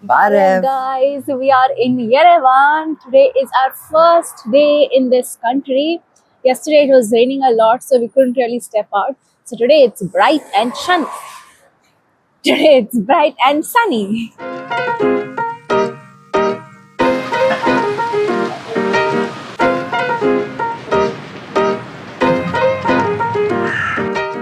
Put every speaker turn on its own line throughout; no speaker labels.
Hello guys, we are in Yerevan. Today is our first day in this country. Yesterday it was raining a lot, so we couldn't really step out. So today it's bright and sunny. Today it's bright and sunny.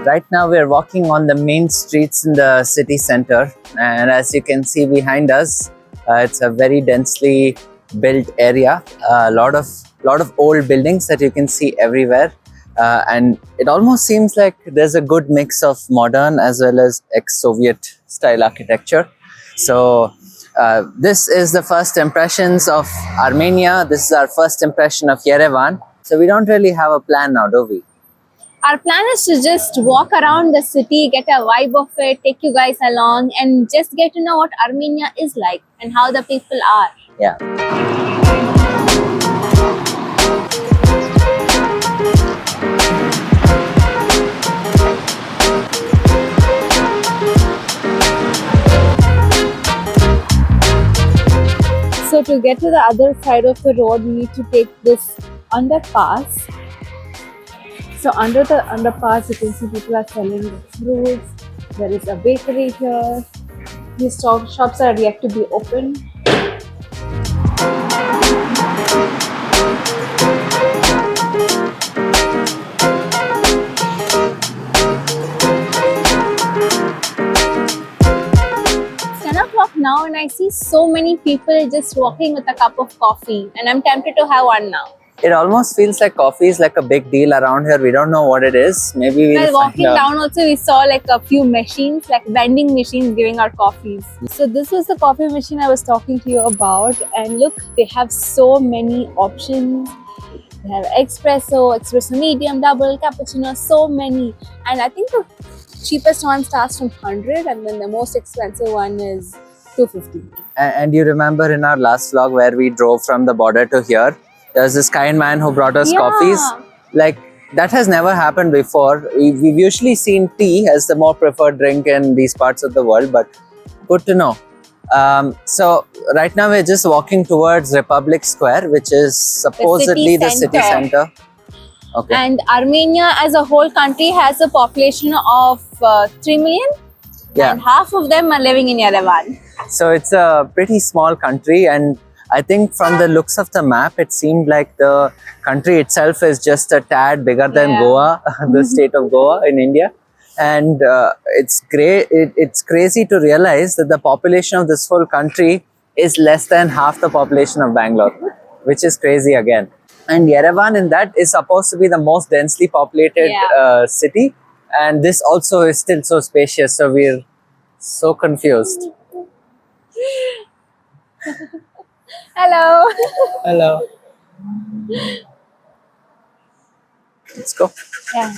Right now we're walking on the main streets in the city center, and as you can see behind us, it's a very densely built area. A lot of old buildings that you can see everywhere, and it almost seems like there's a good mix of modern as well as ex-Soviet style architecture. So this is the first impressions of Armenia. This is our first impression of Yerevan. So we don't really have a plan now, do we?
Our plan is to just walk around the city, get a vibe of it, take you guys along, and just get to know what Armenia is like and how the people are.
Yeah.
So to get to the other side of the road, we need to take this underpass. So under the underpass, you can see people are selling the fruits. There is a bakery here. These shops are yet to be open. It's 10 o'clock now and I see so many people just walking with a cup of coffee, and I'm tempted to have one now.
It almost feels like coffee is like a big deal around here. We don't know what it is. Maybe we'll
While walking
find out.
down also, we saw like a few machines, like vending machines giving our coffees. So this was the coffee machine I was talking to you about, and look, they have so many options. They have espresso, espresso medium, double, cappuccino, so many. And I think the cheapest one starts from 100 and then the most expensive one is 250.
And you remember in our last vlog where we drove from the border to here, there was this kind man who brought us coffees. Like, that has never happened before. We've usually seen tea as the more preferred drink in these parts of the world, but good to know. So right now we're just walking towards Republic Square, which is supposedly the city center. Okay.
And Armenia as a whole country has a population of 3 million.
Yeah.
And half of them are living in Yerevan.
So it's a pretty small country, and I think from the looks of the map, it seemed like the country itself is just a tad bigger than Goa, the state of Goa in India. And it's great. It's crazy to realize that the population of this whole country is less than half the population of Bangalore, which is crazy again. And Yerevan in that is supposed to be the most densely populated city. And this also is still so spacious. So we're so confused.
Hello.
Hello. Let's go.
Yeah.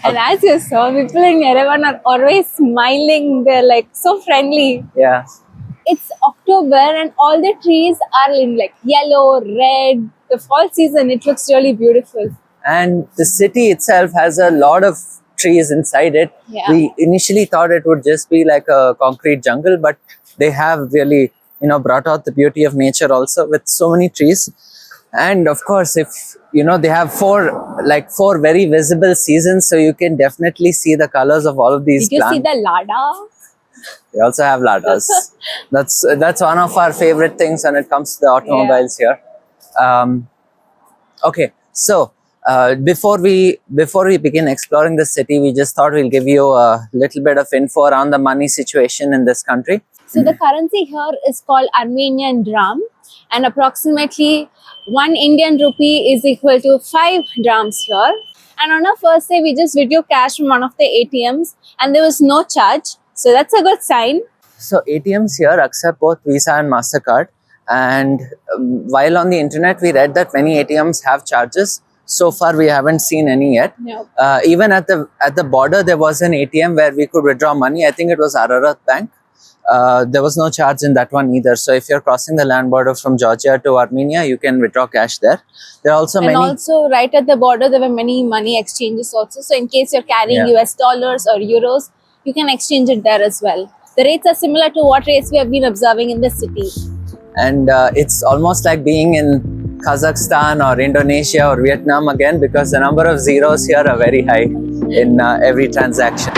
And as you saw, people in Yerevan are always smiling. They're like so friendly.
Yeah.
It's October and all the trees are in like yellow, red. The fall season, it looks really beautiful.
And the city itself has a lot of trees inside it.
Yeah.
We initially thought it would just be like a concrete jungle, but they have really, brought out the beauty of nature also with so many trees. And of course, if they have four very visible seasons, so you can definitely see the colors of all of these plants.
Did you see the Lada?
They also have ladas. That's one of our favorite things when it comes to the automobiles here. Okay, so before we begin exploring the city, we just thought we'll give you a little bit of info around the money situation in this country.
So the currency here is called Armenian dram, and approximately 1 Indian rupee is equal to 5 drams here. And on our first day, we just withdrew cash from one of the ATMs and there was no charge. So that's a good sign.
So ATMs here accept both Visa and MasterCard. And while on the internet, we read that many ATMs have charges. So far, we haven't seen any yet.
Nope.
Even at the border, there was an ATM where we could withdraw money. I think it was Ararat Bank. There was no charge in that one either. So if you're crossing the land border from Georgia to Armenia, you can withdraw cash there. There are also many. And
also right at the border, there were many money exchanges also. So in case you're carrying US dollars or euros, you can exchange it there as well. The rates are similar to what rates we have been observing in the city.
And it's almost like being in Kazakhstan or Indonesia or Vietnam again, because the number of zeros here are very high in every transaction.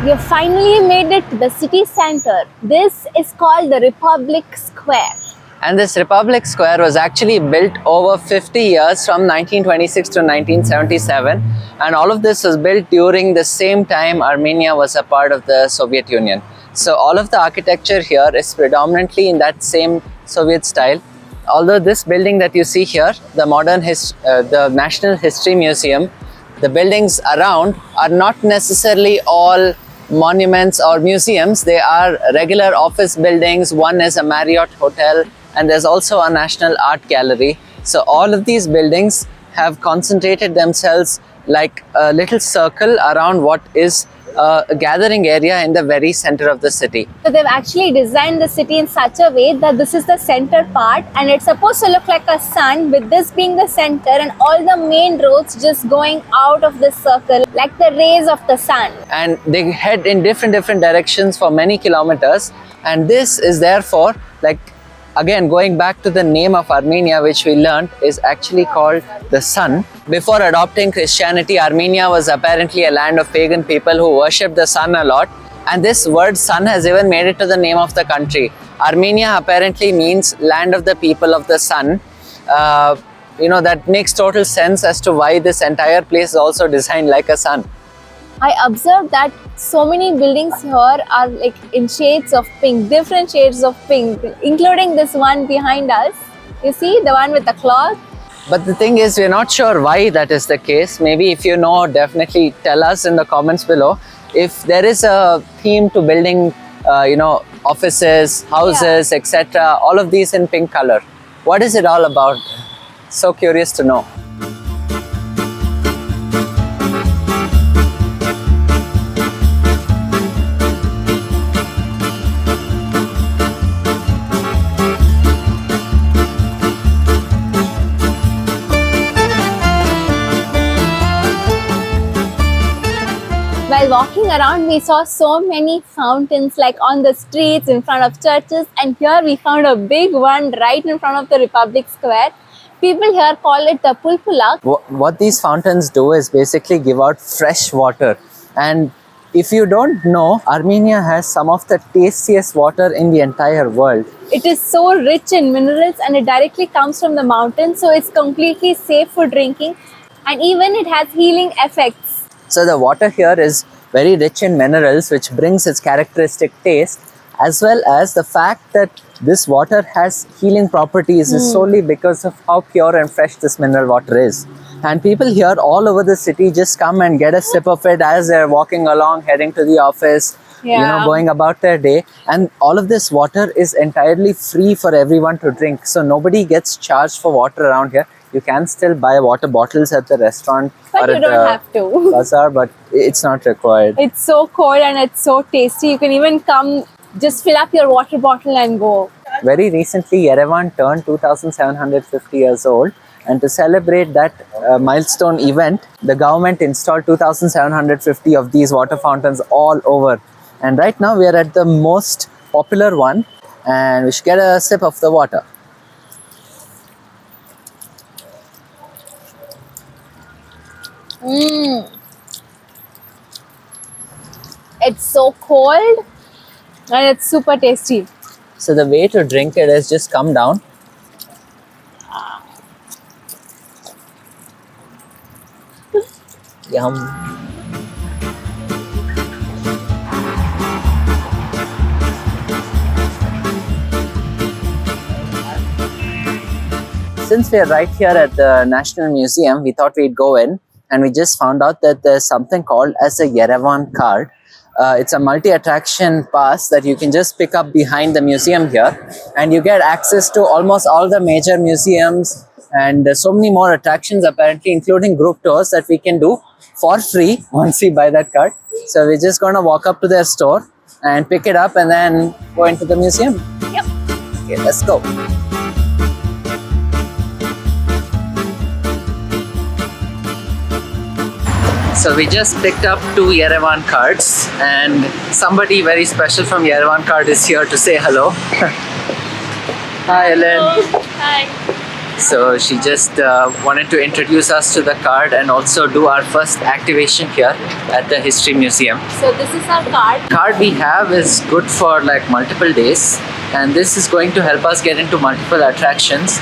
We have finally made it to the city center. This is called the Republic Square.
And this Republic Square was actually built over 50 years from 1926 to 1977. And all of this was built during the same time Armenia was a part of the Soviet Union. So all of the architecture here is predominantly in that same Soviet style. Although this building that you see here, the National History Museum, the buildings around are not necessarily all monuments or museums. They are regular office buildings. One is a Marriott hotel, and there's also a National Art Gallery. So all of these buildings have concentrated themselves like a little circle around what is a gathering area in the very center of the city.
So they've actually designed the city in such a way that this is the center part, and it's supposed to look like a sun, with this being the center and all the main roads just going out of this circle like the rays of the sun.
And they head in different directions for many kilometers. And this is therefore, like, again, going back to the name of Armenia, which we learned is actually called the sun. Before adopting Christianity, Armenia was apparently a land of pagan people who worshipped the sun a lot. And this word sun has even made it to the name of the country. Armenia apparently means land of the people of the sun. That makes total sense as to why this entire place is also designed like a sun.
I observed that so many buildings here are like in shades of pink, different shades of pink, including this one behind us. You see, the one with the cloth.
But the thing is, we're not sure why that is the case. Maybe if you know, definitely tell us in the comments below. If there is a theme to building, offices, houses, etc., all of these in pink color. What is it all about? So curious to know.
While walking around, we saw so many fountains like on the streets, in front of churches, and here we found a big one right in front of the Republic Square. People here call it the pulpulak.
What these fountains do is basically give out fresh water. And if you don't know, Armenia has some of the tastiest water in the entire world.
It is so rich in minerals and it directly comes from the mountains, so it's completely safe for drinking, and even it has healing effects.
So the water here is very rich in minerals, which brings its characteristic taste, as well as the fact that this water has healing properties is solely because of how pure and fresh this mineral water is. And people here all over the city just come and get a sip of it as they're walking along, heading to the office, going about their day. And all of this water is entirely free for everyone to drink. So nobody gets charged for water around here. You can still buy water bottles at the restaurant
but
or
you don't have to.
Bazaar, but it's not required.
It's so cold and it's so tasty. You can even come, just fill up your water bottle and go.
Very recently, Yerevan turned 2,750 years old. And to celebrate that milestone event, the government installed 2,750 of these water fountains all over. And right now, we are at the most popular one. And we should get a sip of the water.
It's so cold and it's super tasty.
So the way to drink it is just come down. Yum. Since we are right here at the National Museum, we thought we'd go in, and we just found out that there's something called as a Yerevan card. it's a multi-attraction pass that you can just pick up behind the museum here, and you get access to almost all the major museums and so many more attractions apparently, including group tours that we can do for free once we buy that card. So we're just gonna walk up to their store and pick it up and then go into the museum.
Yep.
Okay, let's go. So we just picked up 2 Yerevan cards, and somebody very special from Yerevan card is here to say hello. Hi, Ellen.
Hi.
So she just wanted to introduce us to the card and also do our first activation here at the History Museum.
So this is our card.
The card we have is good for like multiple days, and this is going to help us get into multiple attractions.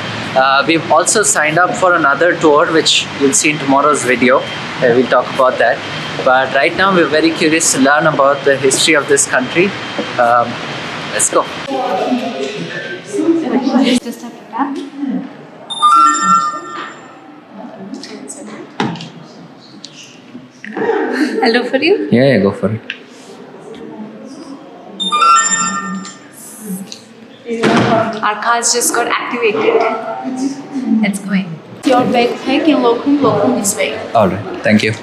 We've also signed up for another tour, which you'll see in tomorrow's video. We'll talk about that. But right now we're very curious to learn about the history of this country. Let's go.
Just have to tap. Hello for you.
Yeah, go for it.
Our cards just got activated. Let's go in. Your backpack in locum this way.
All right, thank you.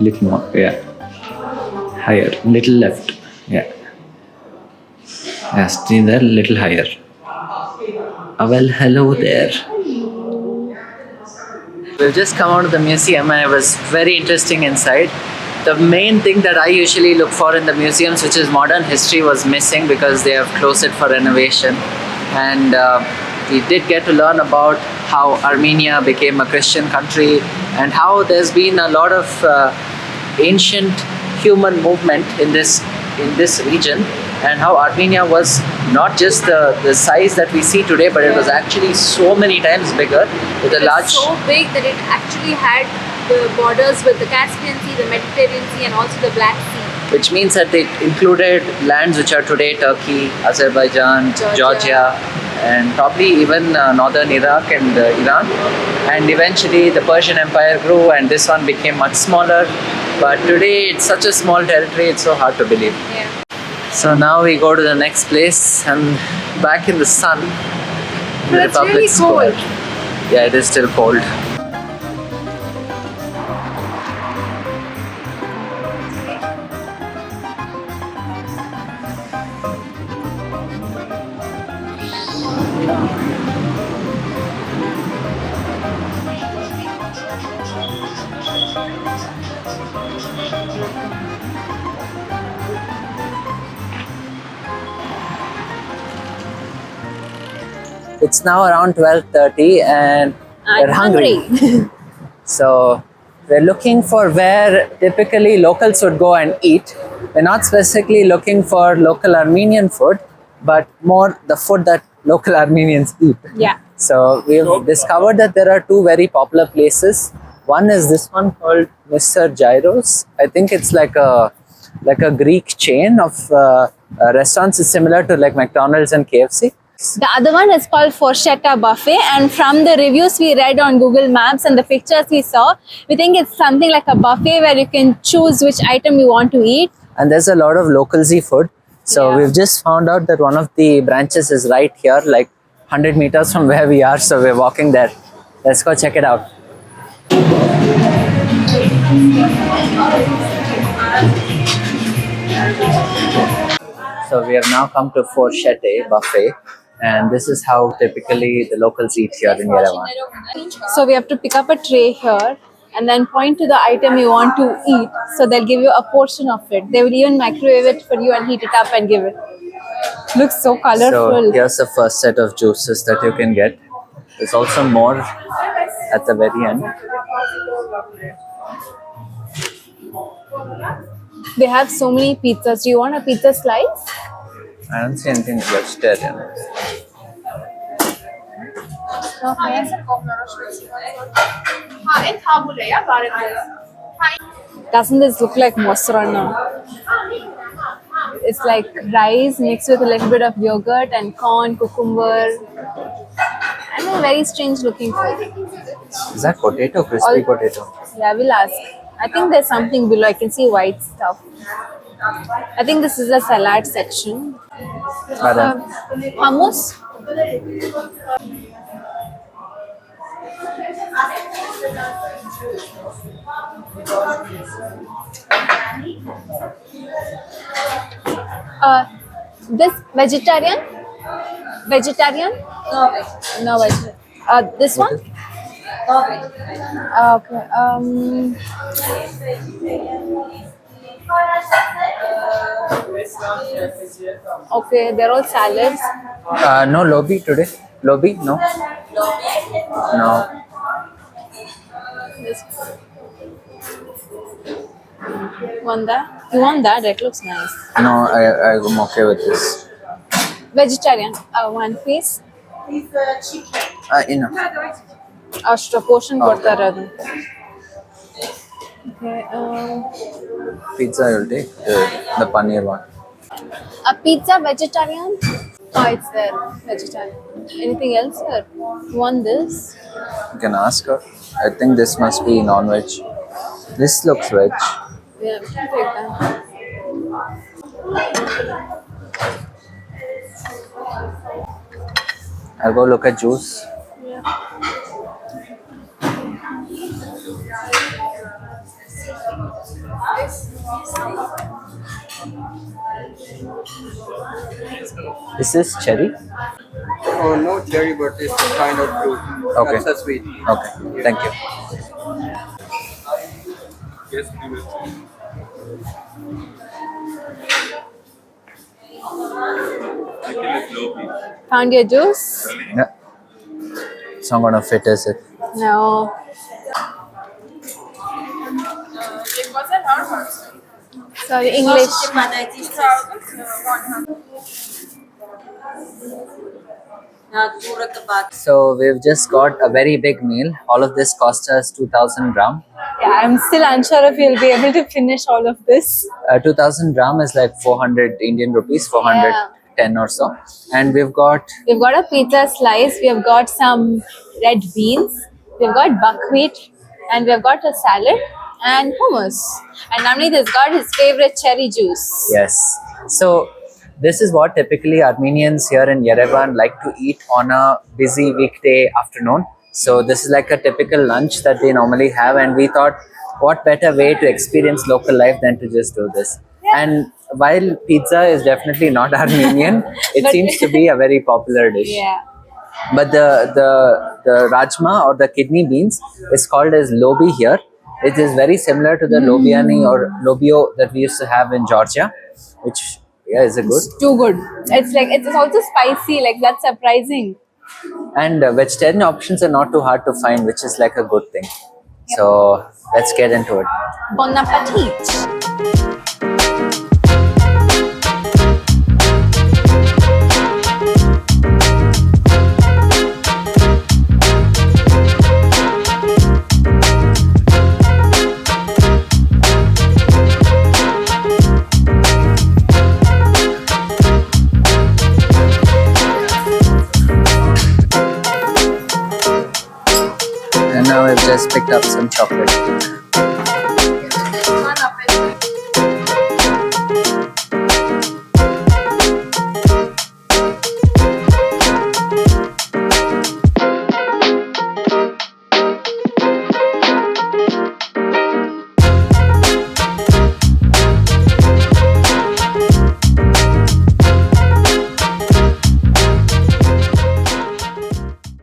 Little more, yeah. Higher, little left, yeah. Yeah, stay there, little higher. Well, hello there. We've just come out of the museum and it was very interesting inside. The main thing that I usually look for in the museums, which is modern history, was missing because they have closed it for renovation. And we did get to learn about how Armenia became a Christian country and how there's been a lot of ancient human movement in this region, and how Armenia was not just the size that we see today, but it was actually so many times bigger with a large...
so big that it actually had the borders with the Caspian Sea, the Mediterranean Sea, and also the Black Sea.
Which means that it included lands which are today Turkey, Azerbaijan, Georgia, and probably even northern Iraq and Iran. And eventually the Persian Empire grew and this one became much smaller. But today it's such a small territory, it's so hard to believe.
Yeah.
So now we go to the next place and back in the sun.
But it's really cold.
Yeah, it is still cold. It's now around 12:30 and we're hungry. So we're looking for where typically locals would go and eat. We're not specifically looking for local Armenian food, but more the food that local Armenians eat.
Yeah.
So we've discovered that there are 2 very popular places. One is this one called Mr. Gyros. I think it's like a Greek chain of restaurants. It's similar to like McDonald's and KFC.
The other one is called Fourchette Buffet, and from the reviews we read on Google Maps and the pictures we saw, we think it's something like a buffet where you can choose which item you want to eat.
And there's a lot of localsy food. So
Yeah.
we've just found out that one of the branches is right here, like 100 meters from where we are. So we're walking there. Let's go check it out. So we have now come to Fourchette Buffet, and this is how typically the locals eat here in Yerevan.
So we have to pick up a tray here and then point to the item you want to eat. So they'll give you a portion of it. They will even microwave it for you and heat it up and give it. Looks so colorful.
So here's the first set of juices that you can get. There's also more at the very end.
They have so many pizzas. Do you want a pizza slice?
I don't see anything vegetarian.
Okay. Doesn't this look like mosrana? It's like rice mixed with a little bit of yogurt and corn, cucumber. I know, very strange looking food.
Is that potato? Crispy
All-
potato.
Yeah, we'll ask. I think there's something below. I can see white stuff. I think this is a salad section.
Madam.
Hummus. This vegetarian? Vegetarian? No vegetarian. This one? Okay. Okay, they're all salads.
No lobby today. Lobby? No. No.
This. Want that? You want that? That looks nice.
No, I'm okay with this.
Vegetarian. One piece.
Enough.
Ashtra portion
Okay.
ಕೊಡ್ತಾರೆ ಅದು. Okay.
Pizza you'll take. The paneer one.
A pizza vegetarian? Oh, it's there. Vegetarian. Anything else, sir? You want this?
You can ask her. I think this must be non-veg. This looks veg.
Yeah, we can take that.
I'll go look at juice. Is this cherry?
Oh, no cherry, but it's a kind of fruit.
Okay.
That's a sweet.
Okay, thank you.
Yes,
Found your juice?
Yeah. It's not gonna fit, is it?
No. Sorry, English.
So we've just got a very big meal. All of this cost us 2,000 gram.
Yeah, I'm still unsure if you'll be able to finish all of this.
2,000 gram is like 400 Indian rupees, 410 or so. And we've got
We've got a pizza slice, we've got some red beans, we've got buckwheat, and we've got a salad and hummus. And Navneet has got his favorite cherry juice.
yes. So this is what typically Armenians here in Yerevan like to eat on a busy weekday afternoon. So this is like a typical lunch that they normally have, and we thought what better way to experience local life than to just do this. And while pizza is definitely not Armenian, it
But-
seems to be a very popular dish.
Yeah.
But the rajma or the kidney beans is called as lobi here. It is very similar to the lobiani or lobio that we used to have in Georgia, which is a good.
Too good. It's like, it's also spicy, like that's surprising.
And vegetarian options are not too hard to find, which is like a good thing. So let's get into it.
Bon appetit.
And now I've just picked up some chocolate.